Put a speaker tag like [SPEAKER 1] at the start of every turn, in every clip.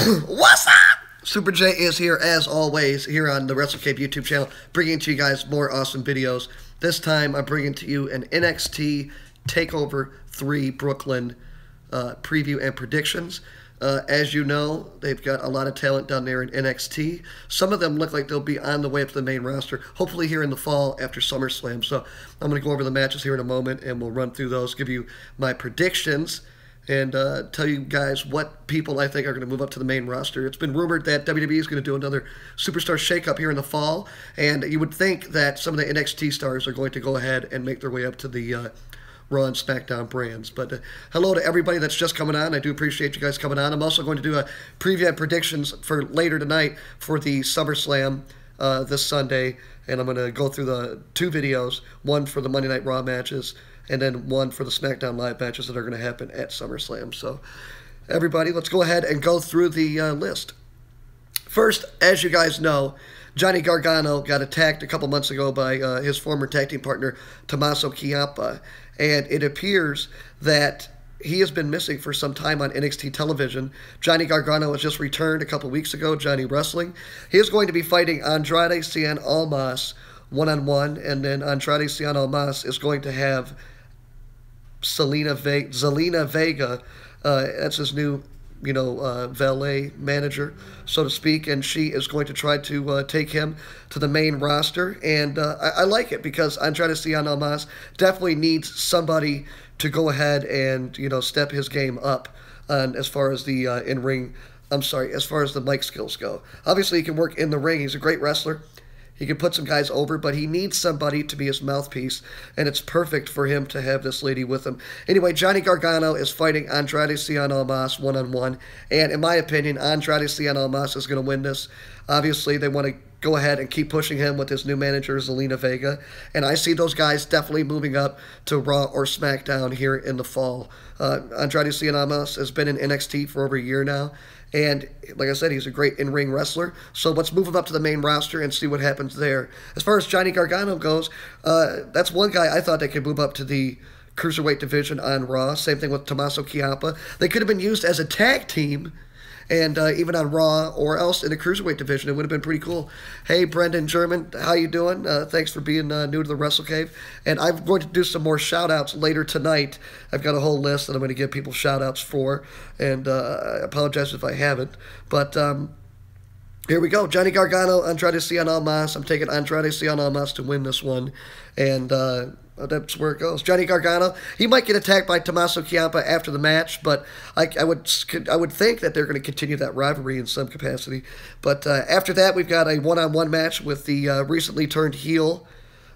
[SPEAKER 1] What's up? Super J is here, as always, here on the WrestleCape YouTube channel, bringing to you guys more awesome videos. This time, I'm bringing to you an NXT Takeover 3 Brooklyn preview and predictions. As you know, they've got a lot of talent down there in NXT. Some of them look like they'll be on the way up to the main roster, hopefully here in the fall after SummerSlam. So I'm going to go over the matches here in a moment, and we'll run through those, give you my predictions, and tell you guys what people I think are going to move up to the main roster. It's been rumored that WWE is going to do another superstar shakeup here in the fall, and you would think that some of the NXT stars are going to go ahead and make their way up to the Raw and SmackDown brands. But hello to everybody that's just coming on. I do appreciate you guys coming on. I'm also going to do a preview and predictions for later tonight for the SummerSlam this Sunday, and I'm going to go through the two videos, one for the Monday Night Raw matches, and then one for the SmackDown Live matches that are going to happen at SummerSlam. So, everybody, let's go ahead and go through the list. First, as you guys know, Johnny Gargano got attacked a couple months ago by his former tag team partner, Tommaso Ciampa, and it appears that he has been missing for some time on NXT television. Johnny Gargano has just returned a couple weeks ago, Johnny Wrestling. He is going to be fighting Andrade Cien Almas one-on-one, and then Andrade Cien Almas is going to have Zelina Vega, that's his new, valet manager, so to speak, and she is going to try to take him to the main roster, and I like it because Andrade Cien Almas definitely needs somebody to go ahead and, step his game up as far as the as far as the mic skills go. Obviously, he can work in the ring. He's a great wrestler. He can put some guys over, but he needs somebody to be his mouthpiece, and it's perfect for him to have this lady with him. Anyway, Johnny Gargano is fighting Andrade Cien Almas one-on-one, and in my opinion, Andrade Cien Almas is going to win this. Obviously, they want to go ahead and keep pushing him with his new manager, Zelina Vega, and I see those guys definitely moving up to Raw or SmackDown here in the fall. Andrade Cien Almas has been in NXT for over a year now, and like I said, he's a great in-ring wrestler. So let's move him up to the main roster and see what happens there. As far as Johnny Gargano goes, that's one guy I thought they could move up to the Cruiserweight division on Raw. Same thing with Tommaso Ciampa. They could have been used as a tag team, and even on Raw or else in the Cruiserweight division. It would have been pretty cool. Hey, Brendan German, how you doing? Thanks for being new to the WrestleCave. And I'm going to do some more shout-outs later tonight. I've got a whole list that I'm going to give people shout-outs for, and I apologize if I haven't. But here we go. Johnny Gargano, Andrade Cien Almas. I'm taking Andrade Cien Almas to win this one, and that's where it goes. Johnny Gargano, he might get attacked by Tommaso Ciampa after the match, but I would think that they're going to continue that rivalry in some capacity. But after that, we've got a one-on-one match with the recently turned heel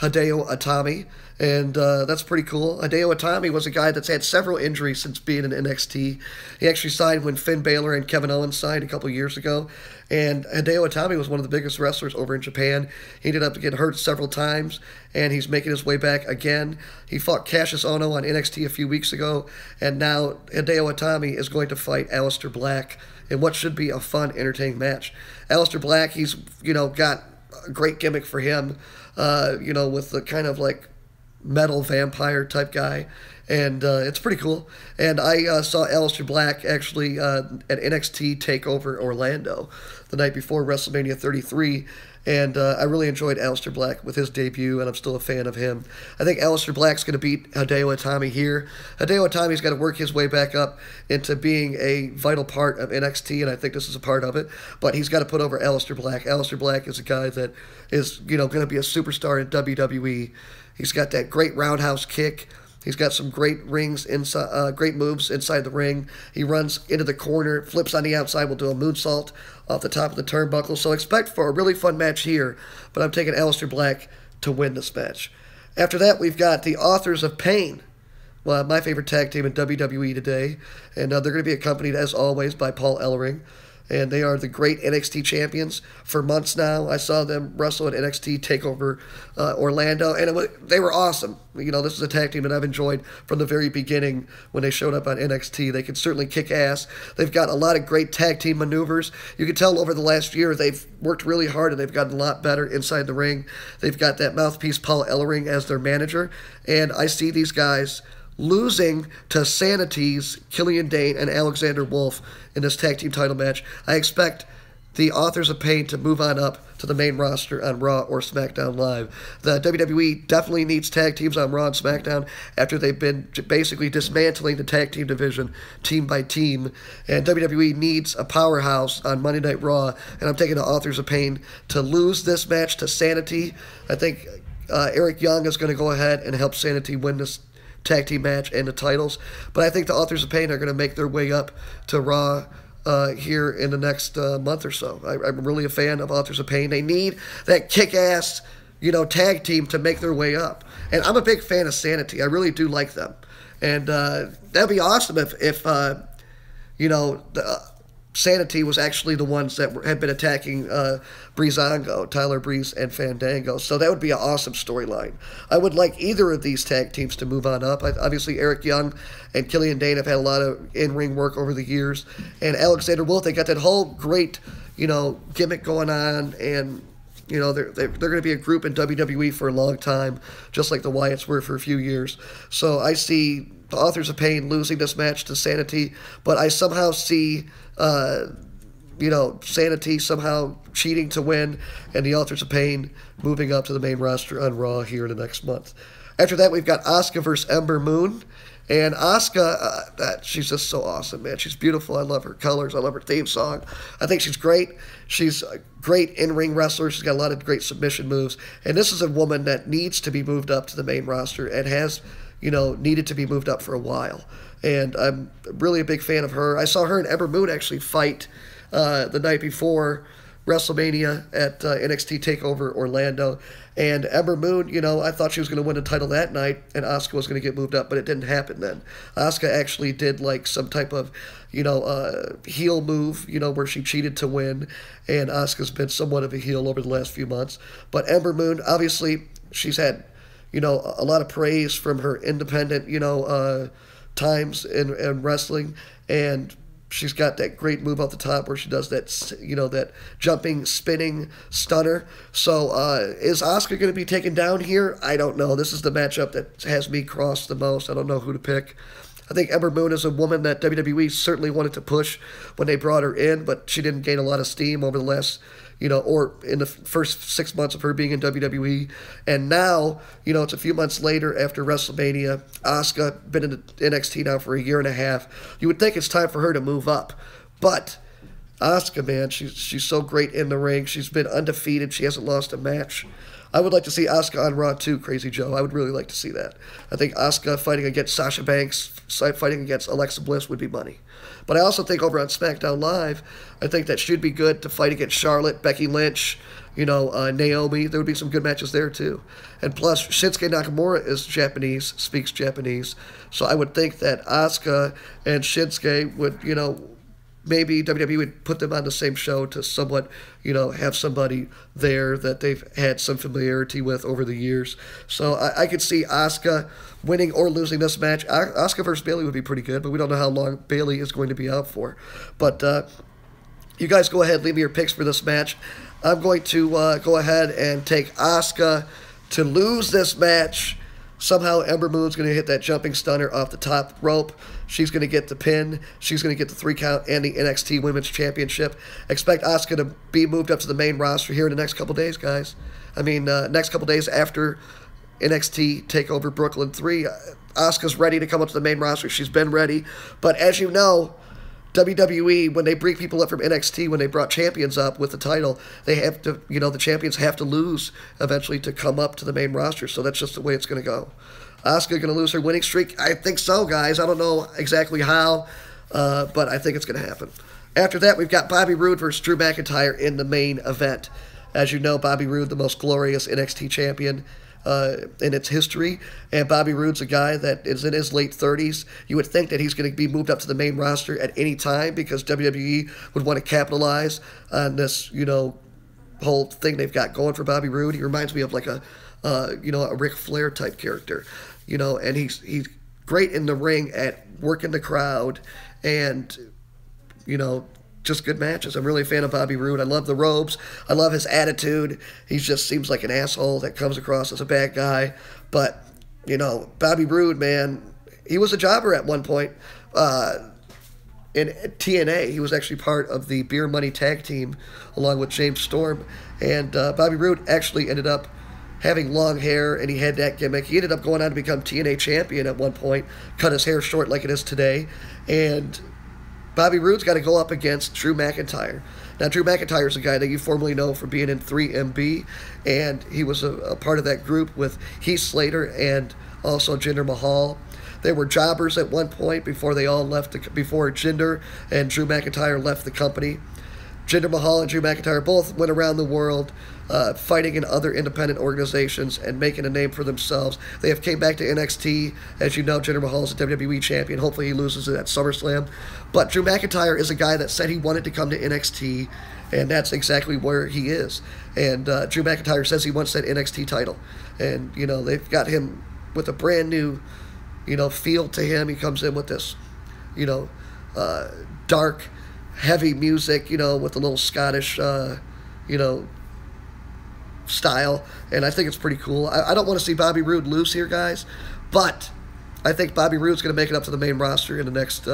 [SPEAKER 1] Hideo Itami, and that's pretty cool. Hideo Itami was a guy that's had several injuries since being in NXT. He actually signed when Finn Balor and Kevin Owens signed a couple years ago, and Hideo Itami was one of the biggest wrestlers over in Japan. He ended up getting hurt several times, and he's making his way back again. He fought Cassius Ohno on NXT a few weeks ago, and now Hideo Itami is going to fight Aleister Black in what should be a fun, entertaining match. Aleister Black, he's, got a great gimmick for him, with the kind of like metal vampire type guy, and it's pretty cool. And I saw Aleister Black actually at NXT Takeover Orlando the night before WrestleMania 33, and I really enjoyed Aleister Black with his debut, and I'm still a fan of him. I think Aleister Black's going to beat Hideo Itami here. Hideo Itami's got to work his way back up into being a vital part of NXT, and I think this is a part of it, but he's got to put over Aleister Black. Aleister Black is a guy that is, going to be a superstar in WWE. He's got that great roundhouse kick. He's got some great rings inside, great moves inside the ring. He runs into the corner, flips on the outside, will do a moonsault off the top of the turnbuckle. So expect for a really fun match here, but I'm taking Aleister Black to win this match. After that, we've got the Authors of Pain, well, my favorite tag team in WWE today, and they're going to be accompanied, as always, by Paul Ellering. And they are the great NXT champions for months now. I saw them wrestle at NXT TakeOver Orlando, and they were awesome. This is a tag team that I've enjoyed from the very beginning when they showed up on NXT. They can certainly kick ass. They've got a lot of great tag team maneuvers. You can tell over the last year they've worked really hard, and they've gotten a lot better inside the ring. They've got that mouthpiece Paul Ellering as their manager, and I see these guys losing to Sanity's Killian Dane and Alexander Wolf in this tag team title match. I expect the Authors of Pain to move on up to the main roster on Raw or SmackDown Live. The WWE definitely needs tag teams on Raw and SmackDown after they've been basically dismantling the tag team division team by team. And WWE needs a powerhouse on Monday Night Raw. And I'm taking the Authors of Pain to lose this match to Sanity. I think Eric Young is going to go ahead and help Sanity win this tag team match and the titles. But I think the Authors of Pain are going to make their way up to Raw here in the next month or so. I'm really a fan of Authors of Pain. They need that kick-ass, tag team to make their way up. And I'm a big fan of Sanity. I really do like them. And that'd be awesome if Sanity was actually the ones that had been attacking Breezango, Tyler Breeze, and Fandango. So that would be an awesome storyline. I would like either of these tag teams to move on up. Obviously, Eric Young and Killian Dane have had a lot of in-ring work over the years. And Alexander Wolf, they got that whole great, gimmick going on. And, they're going to be a group in WWE for a long time, just like the Wyatts were for a few years. So I see the Authors of Pain losing this match to Sanity, but I somehow see Sanity somehow cheating to win, and the Authors of Pain moving up to the main roster on Raw here in the next month. After that, we've got Asuka versus Ember Moon. And Asuka, she's just so awesome, man. She's beautiful. I love her colors. I love her theme song. I think she's great. She's a great in-ring wrestler. She's got a lot of great submission moves. And this is a woman that needs to be moved up to the main roster and has, needed to be moved up for a while. And I'm really a big fan of her. I saw her and Ember Moon actually fight the night before WrestleMania at NXT TakeOver Orlando. And Ember Moon, I thought she was going to win the title that night, and Asuka was going to get moved up, but it didn't happen then. Asuka actually did like some type of, heel move, where she cheated to win, and Asuka's been somewhat of a heel over the last few months. But Ember Moon, obviously, she's had, a lot of praise from her independent, times in wrestling, and she's got that great move off the top where she does that, that jumping, spinning stunner. So is Asuka going to be taken down here? I don't know. This is the matchup that has me crossed the most. I don't know who to pick. I think Ember Moon is a woman that WWE certainly wanted to push when they brought her in, but she didn't gain a lot of steam over the last, or in the first 6 months of her being in WWE. And now, it's a few months later after WrestleMania. Asuka been in NXT now for a year and a half. You would think it's time for her to move up. But Asuka, man, she's so great in the ring. She's been undefeated. She hasn't lost a match. I would like to see Asuka on Raw too, Crazy Joe. I would really like to see that. I think Asuka fighting against Sasha Banks, fighting against Alexa Bliss would be money. But I also think over on SmackDown Live, I think that should be good to fight against Charlotte, Becky Lynch, Naomi. There would be some good matches there too. And plus, Shinsuke Nakamura is Japanese, speaks Japanese. So I would think that Asuka and Shinsuke would, maybe WWE would put them on the same show to somewhat, have somebody there that they've had some familiarity with over the years. So I could see Asuka winning or losing this match. Asuka versus Bayley would be pretty good, but we don't know how long Bayley is going to be out for. But you guys go ahead, leave me your picks for this match. I'm going to go ahead and take Asuka to lose this match. Somehow Ember Moon's going to hit that jumping stunner off the top rope. She's going to get the pin. She's going to get the 3 count and the NXT Women's Championship. Expect Asuka to be moved up to the main roster here in the next couple days, guys. I mean, next couple days after NXT TakeOver Brooklyn 3. Asuka's ready to come up to the main roster. She's been ready. But as you know, WWE, when they bring people up from NXT, when they brought champions up with the title, they have to, the champions have to lose eventually to come up to the main roster. So that's just the way it's going to go. Asuka going to lose her winning streak? I think so, guys. I don't know exactly how, but I think it's going to happen. After that, we've got Bobby Roode versus Drew McIntyre in the main event. As you know, Bobby Roode, the most glorious NXT champion in its history, and Bobby Roode's a guy that is in his late 30s. You would think that he's going to be moved up to the main roster at any time because WWE would want to capitalize on this, whole thing they've got going for Bobby Roode. He reminds me of like a Ric Flair type character, and he's great in the ring at working the crowd and, just good matches. I'm really a fan of Bobby Roode. I love the robes. I love his attitude. He just seems like an asshole that comes across as a bad guy. But, Bobby Roode, man, he was a jobber at one point. In TNA, he was actually part of the Beer Money tag team along with James Storm. And Bobby Roode actually ended up having long hair, and he had that gimmick. He ended up going on to become TNA champion at one point, cut his hair short like it is today. And Bobby Roode's got to go up against Drew McIntyre. Now, Drew McIntyre is a guy that you formerly know from being in 3MB, and he was a part of that group with Heath Slater and also Jinder Mahal. They were jobbers at one point before they all left, before Jinder and Drew McIntyre left the company. Jinder Mahal and Drew McIntyre both went around the world fighting in other independent organizations and making a name for themselves. They have came back to NXT. As you know, Jinder Mahal is a WWE champion. Hopefully he loses it at SummerSlam. But Drew McIntyre is a guy that said he wanted to come to NXT, and that's exactly where he is. And Drew McIntyre says he wants that NXT title. And, you know, they've got him with a brand new, you know, feel to him. He comes in with this, you know, dark, heavy music, you know, with a little Scottish, you know, style, and I think it's pretty cool. I don't want to see Bobby Roode lose here, guys, but I think Bobby Roode's going to make it up to the main roster in the next,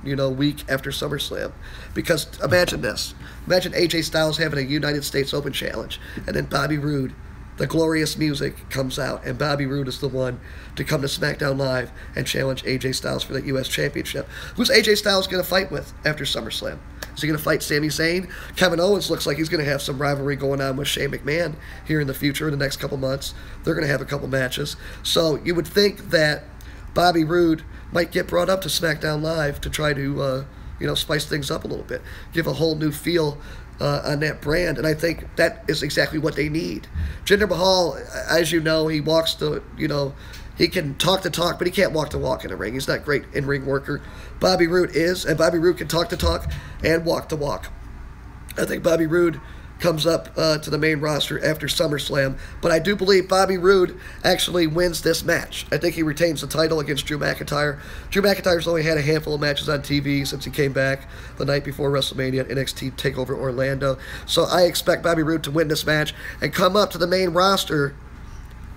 [SPEAKER 1] you know, week after SummerSlam. Because imagine this. Imagine AJ Styles having a United States Open challenge, and then Bobby Roode, the glorious music comes out, and Bobby Roode is the one to come to SmackDown Live and challenge AJ Styles for that U.S. Championship. Who's AJ Styles going to fight with after SummerSlam? Is he going to fight Sami Zayn? Kevin Owens looks like he's going to have some rivalry going on with Shane McMahon here in the future, in the next couple months. They're going to have a couple matches. So you would think that Bobby Roode might get brought up to SmackDown Live to try to, you know, spice things up a little bit, give a whole new feel on that brand, and I think that is exactly what they need. Jinder Mahal, as you know, he walks the, you know, he can talk the talk, but he can't walk the walk in the ring. He's not a great in-ring worker. Bobby Roode is, and Bobby Roode can talk the talk and walk the walk. I think Bobby Roode comes up to the main roster after SummerSlam, but I do believe Bobby Roode actually wins this match. I think he retains the title against Drew McIntyre. Drew McIntyre's only had a handful of matches on TV since he came back the night before WrestleMania at NXT TakeOver Orlando. So I expect Bobby Roode to win this match and come up to the main roster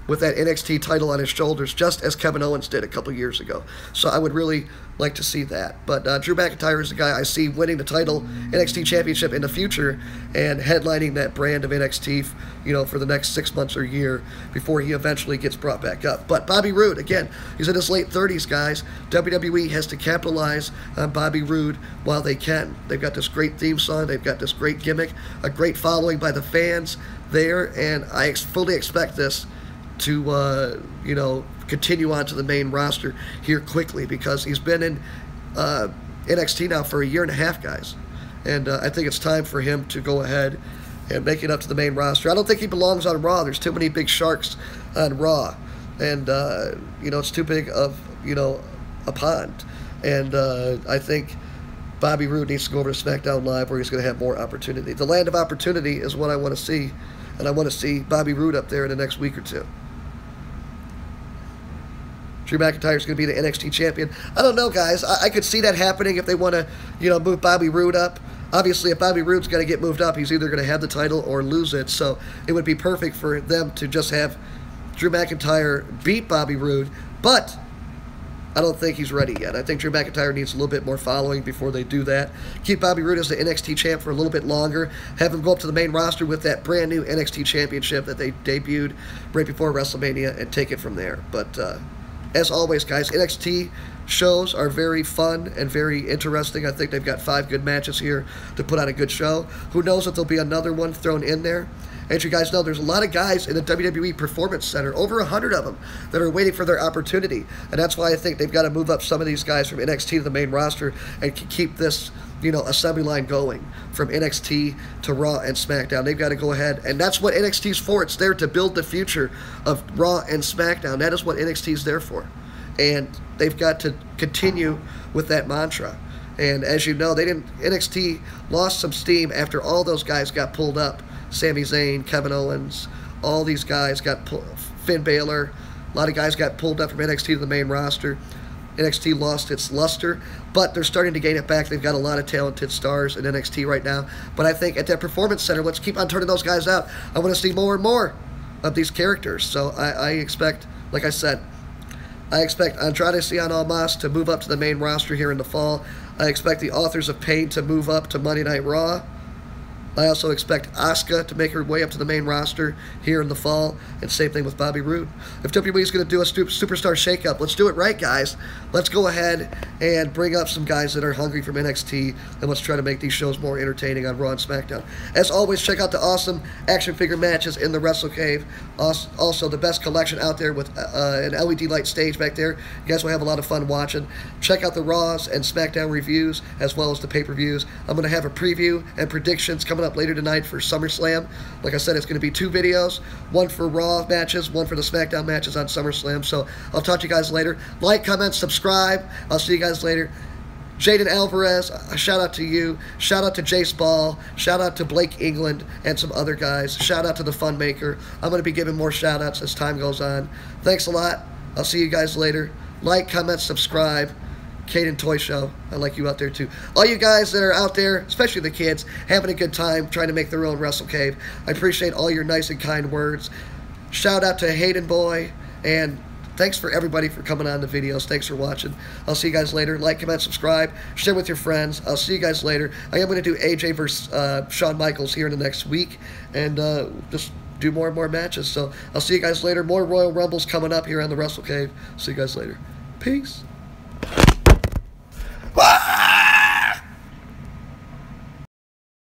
[SPEAKER 1] with that NXT title on his shoulders, just as Kevin Owens did a couple years ago. So I would really like to see that. But Drew McIntyre is the guy I see winning the title, NXT Championship in the future, and headlining that brand of NXT, you know, for the next 6 months or year before he eventually gets brought back up. But Bobby Roode, again, he's in his late 30s, guys. WWE has to capitalize on Bobby Roode while they can. They've got this great theme song. They've got this great gimmick, a great following by the fans there, and I fully expect this to, you know, continue on to the main roster here quickly, because he's been in NXT now for a year and a half, guys. And I think it's time for him to go ahead and make it up to the main roster. I don't think he belongs on Raw. There's too many big sharks on Raw. And, you know, it's too big of, you know, a pond. And I think Bobby Roode needs to go over to SmackDown Live, where he's going to have more opportunity. The land of opportunity is what I want to see. And I want to see Bobby Roode up there in the next week or two. Drew McIntyre is going to be the NXT champion. I don't know, guys. I could see that happening if they want to, you know, move Bobby Roode up. Obviously, if Bobby Roode's going to get moved up, he's either going to have the title or lose it. So it would be perfect for them to just have Drew McIntyre beat Bobby Roode. But I don't think he's ready yet. I think Drew McIntyre needs a little bit more following before they do that. Keep Bobby Roode as the NXT champ for a little bit longer. Have him go up to the main roster with that brand new NXT championship that they debuted right before WrestleMania and take it from there. But as always, guys, NXT shows are very fun and very interesting. I think they've got 5 good matches here to put on a good show. Who knows if there'll be another one thrown in there. As you guys know, there's a lot of guys in the WWE Performance Center, over 100 of them, that are waiting for their opportunity. And that's why I think they've got to move up some of these guys from NXT to the main roster and keep this, you know, assembly line going from NXT to Raw and SmackDown. They've got to go ahead, and that's what NXT's for. It's there to build the future of Raw and SmackDown. That is what NXT's there for. And they've got to continue with that mantra. And as you know, NXT lost some steam after all those guys got pulled up. Sami Zayn, Kevin Owens, all these guys got Finn Balor. A lot of guys got pulled up from NXT to the main roster. NXT lost its luster, but they're starting to gain it back. They've got a lot of talented stars in NXT right now. But I think at that Performance Center, let's keep on turning those guys out. I want to see more and more of these characters. So I expect, like I said, I expect Andrade Cien Almas to move up to the main roster here in the fall. I expect the Authors of Pain to move up to Monday Night Raw. I also expect Asuka to make her way up to the main roster here in the fall, and same thing with Bobby Roode. If WWE is going to do a superstar shakeup, let's do it right, guys. Let's go ahead and bring up some guys that are hungry from NXT, and let's try to make these shows more entertaining on Raw and SmackDown. As always, check out the awesome action figure matches in the Wrestle Cave. Also, the best collection out there with an LED light stage back there. You guys will have a lot of fun watching. Check out the Raws and SmackDown reviews, as well as the pay-per-views. I'm going to have a preview and predictions coming up later tonight for SummerSlam. Like I said, it's going to be 2 videos, one for Raw matches, one for the SmackDown matches on SummerSlam. So I'll talk to you guys later. Like, comment, subscribe. I'll see you guys later. Jaden Alvarez, a shout out to you. Shout out to Jace Ball. Shout out to Blake England and some other guys. Shout out to the Fun Maker. I'm going to be giving more shout outs as time goes on. Thanks a lot. I'll see you guys later. Like, comment, subscribe. Caden Toy Show. I like you out there too. All you guys that are out there, especially the kids, having a good time trying to make their own Wrestle Cave. I appreciate all your nice and kind words. Shout out to Hayden Boy, and thanks for everybody for coming on the videos. Thanks for watching. I'll see you guys later. Like, comment, subscribe, share with your friends. I'll see you guys later. I am going to do AJ versus Shawn Michaels here in the next week, and just do more and more matches. So I'll see you guys later. More Royal Rumbles coming up here on the Wrestle Cave. See you guys later. Peace.